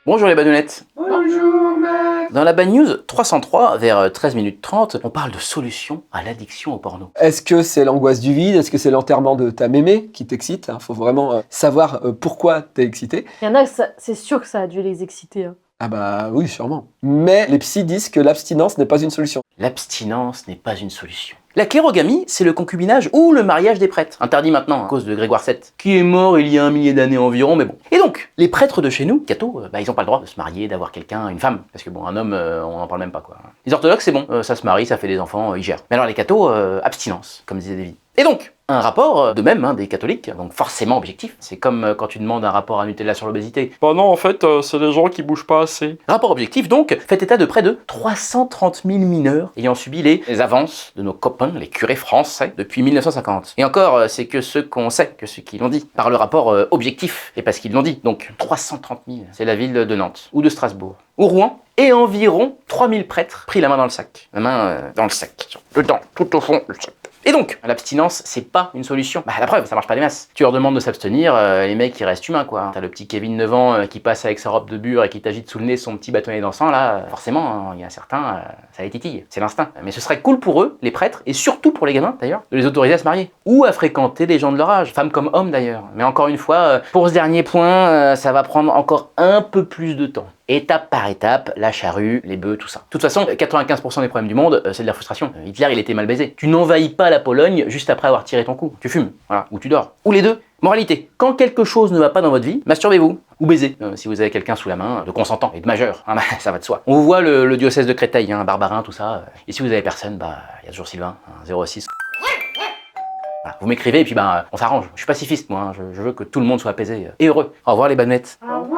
Bonjour les badounettes. Bonjour maître. Dans la Bad News 303, vers 13 minutes 30, on parle de solutions à l'addiction au porno. Est-ce que c'est l'angoisse du vide? Est-ce que c'est l'enterrement de ta mémé qui t'excite? Il faut vraiment savoir pourquoi t'es excité. Il y en a, c'est sûr que ça a dû les exciter. Hein. Ah bah oui, sûrement. Mais les psys disent que l'abstinence n'est pas une solution. L'abstinence n'est pas une solution. La clérogamie, c'est le concubinage ou le mariage des prêtres. Interdit maintenant à cause de Grégoire VII, qui est mort il y a 1 millier d'années environ, mais bon. Et donc, les prêtres de chez nous, cathos, ils ont pas le droit de se marier, d'avoir quelqu'un, une femme. Parce que bon, un homme, on n'en parle même pas quoi. Les orthodoxes, c'est bon, ça se marie, ça fait des enfants, ils gèrent. Mais alors les cathos, abstinence, comme disait David. Et donc, un rapport, de même, des catholiques, donc forcément objectif. C'est comme quand tu demandes un rapport à Nutella sur l'obésité. Bah non, en fait, c'est les gens qui bougent pas assez. Rapport objectif donc, fait état de près de 330 000 mineurs ayant subi les avances de nos copains, les curés français, depuis 1950. Et encore, c'est que ceux qu'on sait, que ceux qui l'ont dit, par le rapport objectif, et parce qu'ils l'ont dit. Donc 330 000, c'est la ville de Nantes, ou de Strasbourg, ou Rouen, et environ 3000 prêtres pris la main dans le sac. La main dans le sac, dedans, tout au fond du sac. Et donc, l'abstinence, c'est pas une solution. Bah la preuve, ça marche pas des masses. Tu leur demandes de s'abstenir, les mecs ils restent humains quoi. T'as le petit Kevin 9 ans qui passe avec sa robe de bure et qui t'agite sous le nez son petit bâtonnet dansant là, forcément, il y a certains, ça les titille, c'est l'instinct. Mais ce serait cool pour eux, les prêtres, et surtout pour les gamins d'ailleurs, de les autoriser à se marier. Ou à fréquenter des gens de leur âge, femmes comme hommes d'ailleurs. Mais encore une fois, pour ce dernier point, ça va prendre encore un peu plus de temps. Étape par étape, la charrue, les bœufs, tout ça. De toute façon, 95% des problèmes du monde, c'est de la frustration. Hitler, il était mal baisé. Tu n'envahis pas la Pologne juste après avoir tiré ton coup. Tu fumes, voilà, ou tu dors. Ou les deux. Moralité, quand quelque chose ne va pas dans votre vie, masturbez-vous. Ou baisez, si vous avez quelqu'un sous la main, de consentant et de majeur. Ah bah, ça va de soi. On vous voit le diocèse de Créteil, Barbarin, tout ça. Et si vous avez personne, bah, il y a toujours Sylvain, 06. Voilà, vous m'écrivez et puis on s'arrange. Je suis pacifiste moi, je veux que tout le monde soit apaisé et heureux. Au revoir les badounettes. Au revoir.